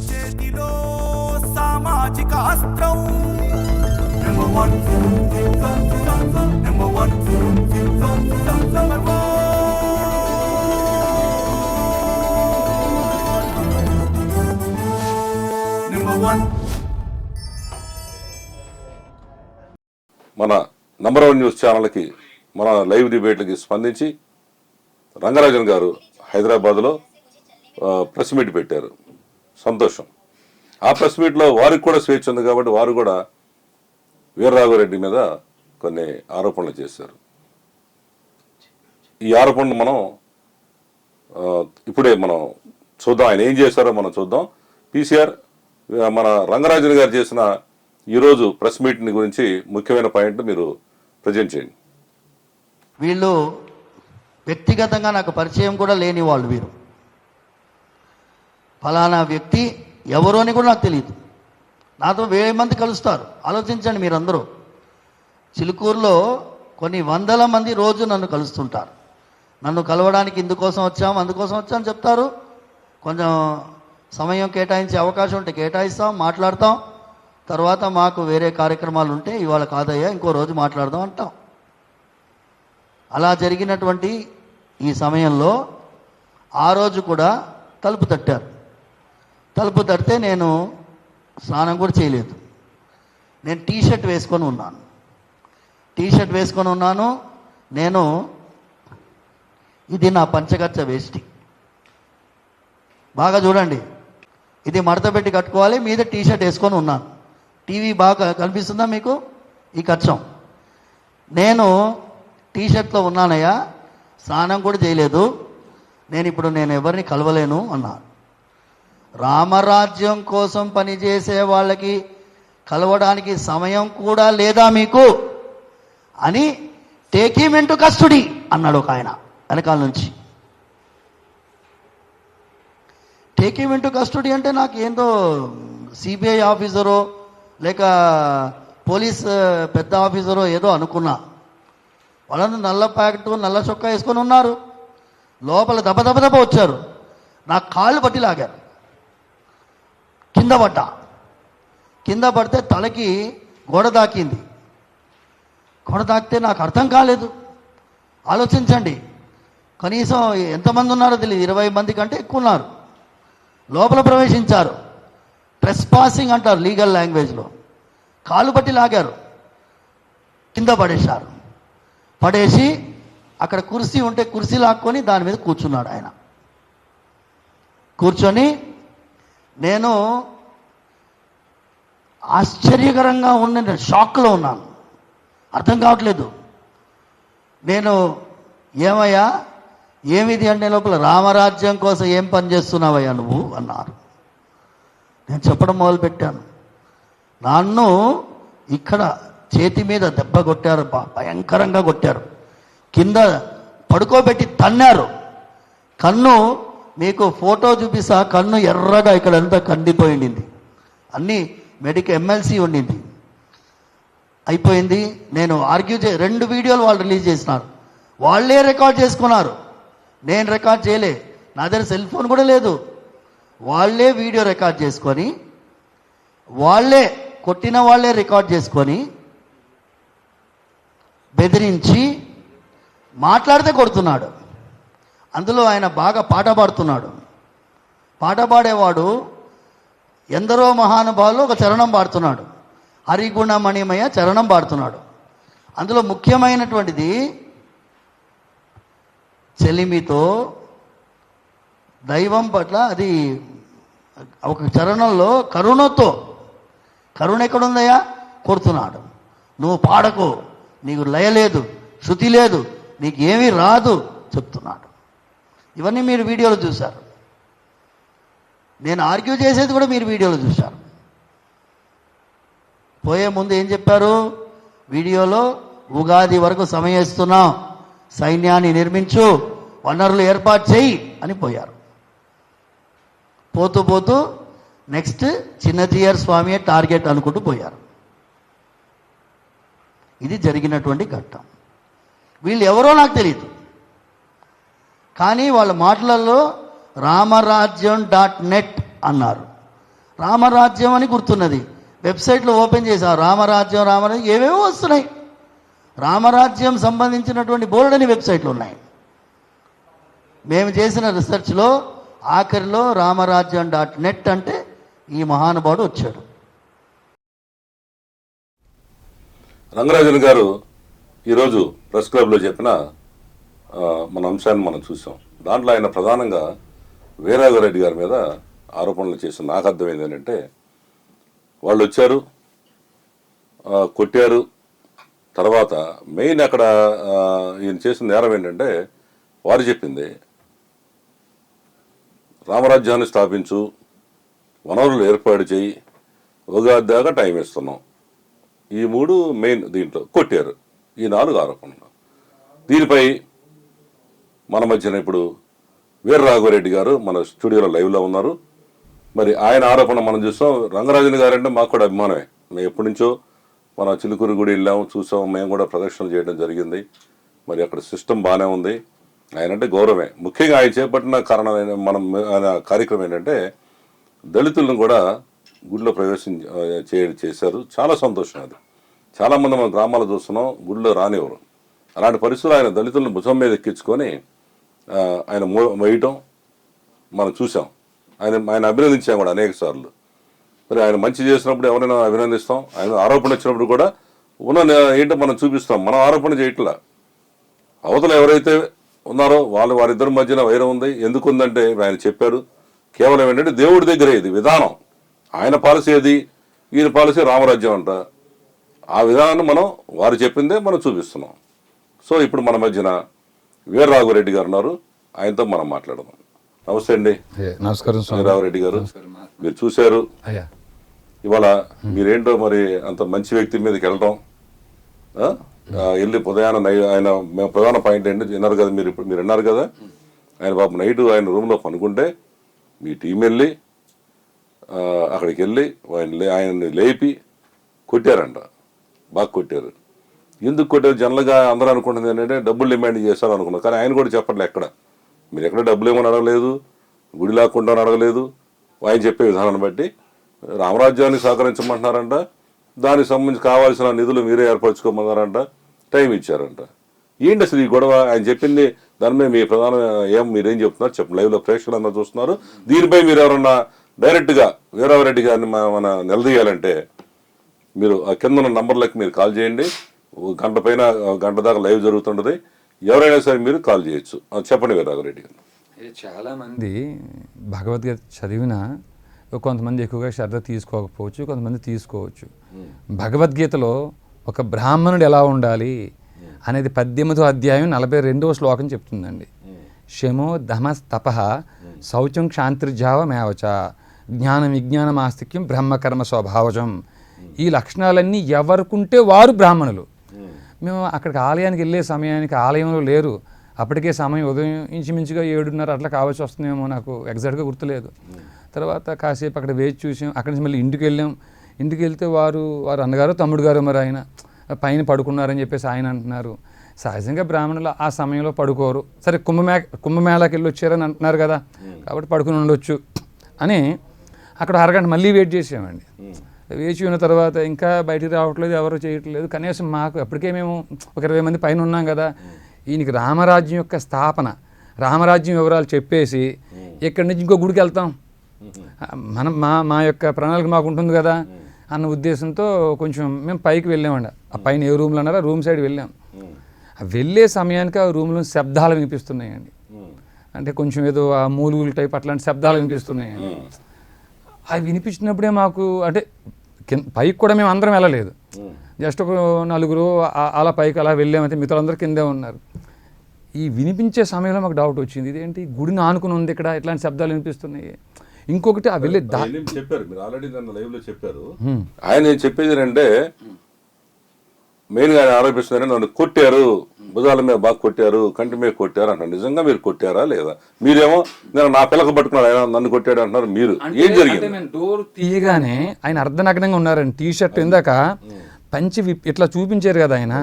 చేతిలో సామాజిక అస్త్రం number one number one number one. మన నంబర్ 1 న్యూస్ ఛానల్కి మన లైవ్ డిబేట్లకి స్పందించి రంగరాజన్ గారు హైదరాబాద్లో ప్రెస్ మీట్ పెట్టారు. సంతోషం. ఆ ప్రెస్ మీట్లో వారికి కూడా స్వేచ్ఛ ఉంది కాబట్టి వారు కూడా వీర్రాఘవరెడ్డి మీద కొన్ని ఆరోపణలు చేశారు. ఈ ఆరోపణలు మనం ఇప్పుడే చూద్దాం, ఆయన ఏం చేశారో మనం చూద్దాం. పీసీఆర్ మన రంగరాజన్ గారు చేసిన ఈరోజు ప్రెస్ మీట్ గురించి ముఖ్యమైన పాయింట్ మీరు ప్రజెంట్ చేయండి. వీళ్ళు వ్యక్తిగతంగా నాకు పరిచయం కూడా లేని వాళ్ళు. వీరు ఫలానా వ్యక్తి ఎవరో అని కూడా నాకు తెలియదు. నాతో 1000 మంది కలుస్తారు. ఆలోచించండి మీరందరూ. చిలుకూరులో కొన్ని వందల మంది రోజు నన్ను కలుస్తుంటారు. నన్ను కలవడానికి ఇందుకోసం వచ్చాం అందుకోసం వచ్చాం చెప్తారు. కొంచెం సమయం కేటాయించే అవకాశం ఉంటే కేటాయిస్తాం, మాట్లాడతాం. తర్వాత మాకు వేరే కార్యక్రమాలు ఉంటే ఇవాళ కాదయ్యా ఇంకో రోజు మాట్లాడదాం అంటాం. అలా జరిగినటువంటి ఈ సమయంలో ఆ రోజు కూడా తలుపు తట్టారు. తలుపు తడితే నేను స్నానం కూడా చేయలేదు. నేను టీషర్ట్ వేసుకొని ఉన్నాను. నేను ఇది నా పంచగచ్చ వేష్టి. బాగా చూడండి, ఇది మడత పెట్టి కట్టుకోవాలి, మీద టీషర్ట్ వేసుకొని ఉన్నాను. టీవీ బాగా కనిపిస్తుందా మీకు? ఈ కచ్చం. నేను టీషర్ట్లో ఉన్నానయ్యా, స్నానం కూడా చేయలేదు. నేను ఎవరిని కలవలేను అన్నాను. రామరాజ్యం కోసం పనిచేసే వాళ్ళకి కలవడానికి సమయం కూడా లేదా మీకు అని టేక్ హిమ్ ఇంటు కస్టడీ అన్నాడు ఒక ఆయన వెనకాల నుంచి. టేక్ హిమ్ ఇంటు కస్టడీ అంటే నాకు ఏందో సిబిఐ ఆఫీసరో లేక పోలీస్ పెద్ద ఆఫీసరో ఏదో అనుకున్నా. వాళ్ళందరూ నల్ల ప్యాకెట్ నల్ల చొక్కా వేసుకొని ఉన్నారు. లోపల దెబ్బ వచ్చారు. నా కాళ్ళు పట్టి లాగారు. కింద పడితే తలకి గోడ తాకింది. గోడ తాకితే నాకు అర్థం కాలేదు. ఆలోచించండి, కనీసం ఎంతమంది ఉన్నారో తెలియదు, 20 మంది కంటే ఎక్కువ ఉన్నారు. లోపల ప్రవేశించారు. ట్రెస్ పాసింగ్ అంటారు లీగల్ లాంగ్వేజ్లో. కాళ్ళు పట్టి లాగారు, కింద పడేశారు. పడేసి అక్కడ కుర్చీ ఉంటే కుర్చీ లాక్కొని దాని మీద కూర్చున్నాడు ఆయన. కూర్చొని నేను ఆశ్చర్యకరంగా ఉన్న షాక్లో ఉన్నాను. అర్థం కావట్లేదు. నేను ఏమయ్యా ఏమిది అంటే లోపల రామరాజ్యం కోసం ఏం పని చేస్తున్నావయ్యా నువ్వు అన్నారు. నేను చెప్పడం మొదలుపెట్టాను. నన్ను ఇక్కడ చేతి మీద దెబ్బ కొట్టారు, భయంకరంగా కొట్టారు. కింద పడుకోబెట్టి తన్నారు. కన్ను మీకు ఫోటో చూపిస్తా, కన్ను ఎర్రగా ఇక్కడంతా కందిపోయింది. అన్నీ ఎమ్మెల్సీ ఉండింది. అయిపోయింది. నేను ఆర్గ్యూ 2 వీడియోలు వాళ్ళు రిలీజ్ చేసినారు. వాళ్ళే రికార్డ్ చేసుకున్నారు, నేను రికార్డ్ చేయలే. నా దగ్గర సెల్ ఫోన్ కూడా లేదు. వాళ్ళే వీడియో రికార్డ్ చేసుకొని వాళ్ళే కొట్టిన వాళ్ళే రికార్డ్ చేసుకొని బెదిరించి మాట్లాడితే కొడుతున్నాడు. అందులో ఆయన బాగా పాట పాడుతున్నాడు. పాట పాడేవాడు ఎందరో మహానుభావులు ఒక చరణం పాడుతున్నాడు. హరిగుణమణిమయ చరణం పాడుతున్నాడు. అందులో ముఖ్యమైనటువంటిది చెలిమితో దైవం పట్ల, అది ఒక చరణంలో కరుణతో, కరుణ ఎక్కడుందయ్యా? కొడుతున్నాడు. నువ్వు పాడకు, నీకు లయ లేదు, శృతి లేదు, నీకు ఏమీ రాదు చెప్తున్నాడు. ఇవన్నీ మీరు వీడియోలో చూశారు. నేను ఆర్గ్యూ చేసేది కూడా మీరు వీడియోలో చూశారు. పోయే ముందు ఏం చెప్పారు వీడియోలో? ఉగాది వరకు సమయం ఇస్తున్నాం, సైన్యాన్ని నిర్మించు, వనరులు ఏర్పాటు చేయి అని పోయారు. పోతూ నెక్స్ట్ చిన్నజీయర్ స్వామి టార్గెట్ అనుకుంటూ పోయారు. ఇది జరిగినటువంటి ఘట్టం. వీళ్ళు ఎవరో నాకు తెలియదు, కానీ వాళ్ళ మాటలలో రామరాజ్యం .net అన్నారు. రామరాజ్యం అని గుర్తున్నది. వెబ్సైట్లో ఓపెన్ చేసాం, రామరాజ్యం ఏవేవో వస్తున్నాయి. రామరాజ్యం సంబంధించినటువంటి బోర్డని వెబ్సైట్లు ఉన్నాయి. మేము చేసిన రీసెర్చ్లో ఆఖరిలో రామరాజ్యం.net అంటే ఈ మహానుభావుడు వచ్చాడు. రంగరాజన్ గారు ఈరోజు ప్రెస్ క్లబ్లో చెప్పిన మన అంశాన్ని మనం చూసాం. దాంట్లో ఆయన ప్రధానంగా వీరరాఘవరెడ్డి గారి మీద ఆరోపణలు చేసిన నాకు అర్థమైంది ఏంటంటే, వాళ్ళు వచ్చారు, కొట్టారు. తర్వాత మెయిన్ అక్కడ ఈయన చేసిన నేరం ఏంటంటే, వారు చెప్పింది రామరాజ్యాన్ని స్థాపించు, వనరులు ఏర్పాటు చేయి, ఉగాది దాకా టైం ఇస్తున్నాం. ఈ 3 మెయిన్ దీంట్లో కొట్టారు. ఈ 4 ఆరోపణలు. దీనిపై మన మధ్యన ఇప్పుడు వీరరాఘవరెడ్డి గారు మన స్టూడియోలో లైవ్లో ఉన్నారు. మరి ఆయన ఆరోపణ మనం చూస్తాం. రంగరాజన్ గారు అంటే మాకు కూడా అభిమానమే. మేము ఎప్పటి నుంచో మన చిలుకూరు గుడి వెళ్ళాము, చూసాం, మేము కూడా ప్రదర్శనలు చేయడం జరిగింది. మరి అక్కడ సిస్టమ్ బాగానే ఉంది. ఆయన అంటే గౌరవమే. ముఖ్యంగా ఆయన చేపట్టిన కారణమైన ఆయన కార్యక్రమం ఏంటంటే, దళితులను కూడా గుడిలో ప్రవేశం చేశారు. చాలా సంతోషం అది. చాలామంది మన గ్రామాల్లో చూస్తున్నాం, గుడిలో రానివ్వరు. అలాంటి పరిస్థితులు ఆయన దళితులను భుజం మీద ఎక్కించుకొని ఆయన వేయటం మనం చూసాం. ఆయన అభినందించాం కూడా అనేక సార్లు. మరి ఆయన మంచి చేసినప్పుడు ఎవరైనా అభినందిస్తాం, ఆయన ఆరోపణ వచ్చినప్పుడు కూడా ఏంటో మనం చూపిస్తాం. మనం ఆరోపణ చేయట్లా. అవతల ఎవరైతే ఉన్నారో వారిద్దరి మధ్యన వైరం ఉంది. ఎందుకు ఉందంటే ఆయన చెప్పారు, కేవలం ఏంటంటే దేవుడి దగ్గరే ఇది విధానం. ఆయన పాలసీ ఏది, ఈయన పాలసీ రామరాజ్యం అంట. ఆ విధానాన్ని మనం వారు చెప్పిందే మనం చూపిస్తున్నాం. సో ఇప్పుడు మన మధ్యన వీరరాఘవరెడ్డి గారు ఉన్నారు, ఆయనతో మనం మాట్లాడదాం. నమస్తే అండి. నమస్కారం వీరరాఘవరెడ్డి గారు. మీరు చూశారు ఇవాళ, మీరేంటో మరి అంత మంచి వ్యక్తి మీదకి వెళ్ళటం, వెళ్ళి ఉదయాన ఆయన ప్రధాన పాయింట్ ఏంటి విన్నారు కదా మీరు. ఇప్పుడు మీరు విన్నారు కదా, ఆయన పాపం నైట్ ఆయన రూమ్లో పనుకుంటే మీ టీం వెళ్ళి అక్కడికి వెళ్ళి ఆయన్ని లేపి కొట్టారంట. బాగా కొట్టారు. ఎందుకు కొట్టారు? జనరల్గా అందరూ అనుకుంటుంది ఏంటంటే డబ్బులు డిమాండ్ చేశారు అనుకున్నారు. కానీ ఆయన కూడా చెప్పట్లే ఎక్కడ. మీరు ఎక్కడ డబ్బులు ఏమని అడగలేదు, గుడి లాక్కుండా అడగలేదు. ఆయన చెప్పే విధానాన్ని బట్టి రామరాజ్యాన్ని సహకరించమంటున్నారంట. దానికి సంబంధించి కావాల్సిన నిధులు మీరే ఏర్పరచుకోమన్నారంట, టైం ఇచ్చారంట. ఏంటి అసలు ఈ గొడవ? ఆయన చెప్పింది దాని మీద మీ ప్రధాన మీరేం చెప్తున్నారు చెప్పండి. లైవ్లో ప్రేక్షకులు అందరూ చూస్తున్నారు. దీనిపై మీరు ఎవరన్నా డైరెక్ట్గా వీరరాఘవరెడ్డి గారిని మన నిలదీయాలంటే మీరు ఆ కింద ఉన్న నంబర్లకి మీరు కాల్ చేయండి. గంట పైన గంట దాకా లైవ్ జరుగుతుంటుంది. ఎవరైనా సరే మీరు కాల్ చేయొచ్చు. చెప్పండి వీరరాఘవరెడ్డి గారు. చాలామంది భగవద్గీత చదివినా కొంతమంది ఎక్కువగా శ్రద్ధ తీసుకోకపోవచ్చు, కొంతమంది తీసుకోవచ్చు. భగవద్గీతలో ఒక బ్రాహ్మణుడు ఎలా ఉండాలి అనేది 18వ అధ్యాయం 42వ శ్లోకం చెప్తుందండి. శమో దమస్తప శౌచం క్షాంతిర్జావమేవచ జ్ఞానం విజ్ఞానం ఆస్తిక్యం బ్రహ్మకర్మ స్వభావజం. ఈ లక్షణాలన్నీ ఎవరికుంటే వారు బ్రాహ్మణులు. మేము అక్కడికి ఆలయానికి వెళ్ళే సమయానికి ఆలయంలో లేరు. అప్పటికే సమయం ఉదయం ఇంచుమించుగా 7:30 అట్లా కావాల్సి వస్తుందేమో, నాకు ఎగ్జాక్ట్గా గుర్తులేదు. తర్వాత కాసేపు అక్కడ వేచి చూసాం. అక్కడి నుంచి మళ్ళీ ఇంటికి వెళ్ళాం. ఇంటికి వెళ్తే వారు అన్నగారు తమ్ముడు గారు మరి ఆయన పైన పడుకున్నారని చెప్పేసి ఆయన అంటున్నారు. సహజంగా బ్రాహ్మణులు ఆ సమయంలో పడుకోరు. సరే కుంభమేళాకి వెళ్ళి వచ్చారని అంటున్నారు కదా, కాబట్టి పడుకుని ఉండొచ్చు అని అక్కడ అరగంట మళ్ళీ వెయిట్ చేసామండి. వేచి ఉన్న తర్వాత ఇంకా బయటికి రావట్లేదు, ఎవరు చేయట్లేదు. కనీసం మాకు అప్పటికే మేము ఒక 20 మంది పైన ఉన్నాం కదా. ఈయనకి రామరాజ్యం యొక్క స్థాపన, రామరాజ్యం వివరాలు చెప్పేసి ఇక్కడి నుంచి ఇంకో గుడికి వెళ్తాం, మనం మా యొక్క ప్రణాళిక మాకు ఉంటుంది కదా అన్న ఉద్దేశంతో కొంచెం మేము పైకి వెళ్ళామండి. ఆ పైన ఏ రూమ్లో అన్నారో రూమ్ సైడ్ వెళ్ళాం. వెళ్ళే సమయానికి ఆ రూమ్లో శబ్దాలు వినిపిస్తున్నాయండి. అంటే కొంచెం ఏదో ఆ మూలుగులు టైప్ అట్లాంటి శబ్దాలు వినిపిస్తున్నాయండి. అవి వినిపించినప్పుడే మాకు అంటే పైకి కూడా మేము అందరం వెళ్ళలేదు. జస్ట్ ఒక 4 అలా పైకి అలా వెళ్ళామైతే మిత్రులందరూ కిందే ఉన్నారు. ఈ వినిపించే సమయంలో మాకు డౌట్ వచ్చింది, ఇదేంటి గుడిని ఆనుకుని ఉంది ఇక్కడ ఇట్లాంటి శబ్దాలు వినిపిస్తున్నాయి. ఇంకొకటి ఆ వెళ్ళే చెప్పారు, మీరు ఆల్రెడీ నన్ను లైవ్ లో చెప్పారు. ఆయన చెప్పేది ఏంటంటే మెయిన్గా ఆయన ఆరోపిస్తున్నారు, నన్ను కొట్టారు, భుజాల మీద బాగా కొట్టారు, కంటి మీద కొట్టారు అంటారు. నిజంగా మీరు కొట్టారా లేదా? మీరేమో నేను నా పిల్లక పట్టుకున్నాడు ఆయన నన్ను కొట్టాడు అంటున్నారు. మీరు ఏం జరిగింది? డోర్ తీయగానే ఆయన అర్ధనగ్నంగా ఉన్నారండి. టీ షర్ట్ ఇందాక పంచి ఇట్లా చూపించారు కదా ఆయన,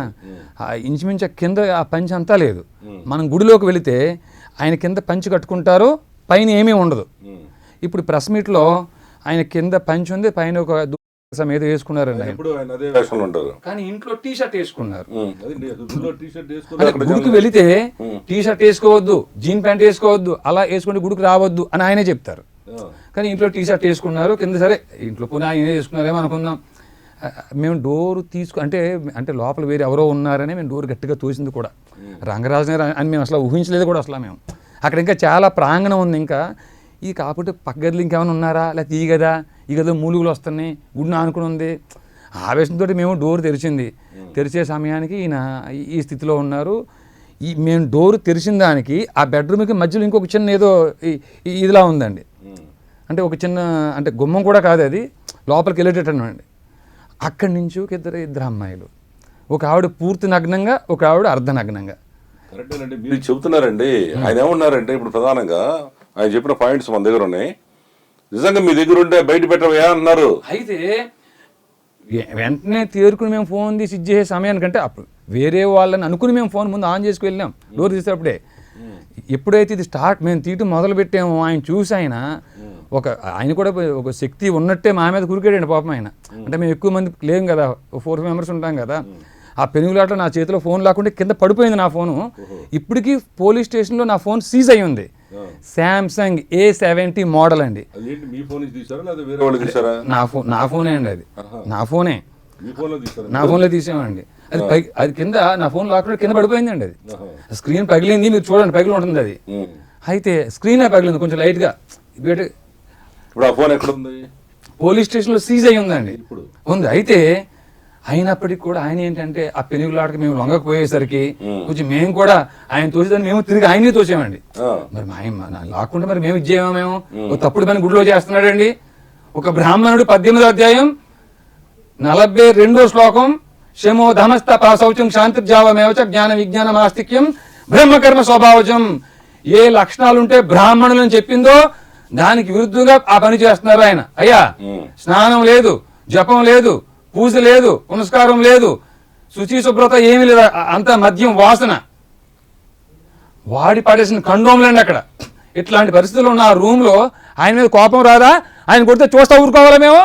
ఇంచుమించు కింద ఆ పంచి అంతా లేదు. మనం గుడిలోకి వెళితే ఆయన కింద పంచి కట్టుకుంటారు, పైన ఏమీ ఉండదు. ఇప్పుడు ప్రెస్ మీట్లో ఆయన కింద పంచి ఉంది, పైన ఒక దుసం ఏదో వేసుకున్నారండి ఆయన. ఎప్పుడు ఆయన అదే వేషంలో ఉంటారు. కానీ ఇంట్లో టీ షర్ట్ వేసుకున్నారు. టీ-షర్ట్ అంటే గుడికి వెళితే టీ షర్ట్ వేసుకోవద్దు, జీన్ ప్యాంట్ వేసుకోవద్దు, అలా వేసుకుంటే గుడికి రావద్దు అని ఆయనే చెప్తారు. కానీ ఇంట్లో టీ షర్ట్ వేసుకున్నారు కింద. సరే ఇంట్లో పోనీ ఆయన వేసుకున్నారేమో అనుకుందాం. మేము డోర్ అంటే లోపల వేరే ఎవరో ఉన్నారని మేము డోర్ గట్టిగా తోసింది కూడా. రంగరాజు గారు అని మేము అసలు ఊహించలేదు కూడా అసలు మేము. అక్కడ ఇంకా చాలా ప్రాంగణం ఉంది. ఇంకా ఈ కాకపోతే పక్క గదిలో ఇంకేమైనా ఉన్నారా, లేకపోతే ఈ గదిలో మూలుగులు వస్తున్నాయి, గుడిని ఆనుకుని ఉంది. ఆవేశంతో మేము డోర్ తెరిచే సమయానికి ఈయన ఈ స్థితిలో ఉన్నారు. మేము డోర్ తెరిచిన దానికి ఆ బెడ్రూమ్కి మధ్యలో ఇంకొక చిన్న ఏదో ఇదిలా ఉందండి. అంటే ఒక చిన్న అంటే గుమ్మం కూడా కాదు, అది లోపలికి వెళ్ళేటట్టండి. అక్కడి నుంచి ఒక ఇద్దరు అమ్మాయిలు, ఒక ఆవిడ పూర్తి నగ్నంగా, ఒక ఆవిడ అర్ధనగ్నంగా. కరెక్టేనండి మీరు చెబుతున్నారండి. ఆయన ఏమన్నారంటే ఇప్పుడు ప్రధానంగా ఆయన చెప్పిన పాయింట్స్ మన దగ్గర ఉన్నాయి. నిజంగా మీ దగ్గర ఉంటే బయట పెట్టవయా అన్నారు. అయితే వెంటనే తేరుకుని మేము ఫోన్ తీసి ఇచ్చే సమయానికంటే అప్పుడు వేరే వాళ్ళని అనుకుని మేము ఫోన్ ముందు ఆన్ చేసుకు వెళ్ళాం డోర్ తీసేటప్పుడే. ఎప్పుడైతే ఇది మేము తీయటం మొదలు పెట్టామో ఆయన చూసి ఆయన కూడా ఒక శక్తి ఉన్నట్టే మా మీద కురికాడండి పాపం ఆయన. అంటే మేము ఎక్కువ మంది లేం కదా, 4 మెంబర్స్ ఉంటాం కదా. ఆ పెనుగులాట నా చేతిలో ఫోన్ లేకుండా కింద పడిపోయింది నా ఫోను. ఇప్పటికీ పోలీస్ స్టేషన్లో నా ఫోన్ సీజ్ అయ్యి ఉంది. శాంసంగ్ A70 మోడల్ అండి. నా ఫోనే అండి, అది నా ఫోనే, నా ఫోన్లో తీసామండి. అది కింద నా ఫోన్ లాక్కుండా కింద పడిపోయిందండి. అది స్క్రీన్ పగిలింది, మీరు చూడండి పగిలి ఉంటుంది అది. అయితే స్క్రీనే పగిలింది కొంచెం లైట్గా. పోలీస్ స్టేషన్లో సీజ్ అయ్యి ఉందండి, ఉంది. అయితే అయినప్పటికీ కూడా ఆయన ఏంటంటే ఆ పెనుగులాటకి మేము లొంగకపోయేసరికి కొంచెం మేము కూడా ఆయన తోసేదాన్ని మేము తిరిగి ఆయనే తోసామండి. మరి ఆయన లాక్కుంటే మరి మేము ఇచ్చేమో, మేము తప్పుడు పని గుడిలో చేస్తున్నాడండి. ఒక బ్రాహ్మణుడు 18వ అధ్యాయం 42వ శ్లోకం, శమో ధమస్త పాశౌచం శాంతిర్జావమేవచ జ్ఞాన విజ్ఞానం ఆస్తిక్యం బ్రహ్మకర్మ స్వభావజం. ఏ లక్షణాలు ఉంటే బ్రాహ్మణులని చెప్పిందో దానికి విరుద్ధంగా ఆ పని చేస్తున్నారు ఆయన. అయ్యా స్నానం లేదు, జపం లేదు, పూజ లేదు, పునస్కారం లేదు, శుచి శుభ్రత ఏమీ లేదు, అంత మద్యం వాసన, వాడి పడేసిన కండోమ్లండి అక్కడ. ఇట్లాంటి పరిస్థితుల్లో ఉన్న ఆ రూమ్ లో ఆయన మీద కోపం రాదా? ఆయన కొడితే చూస్తా ఊరుకోవాలా మేము?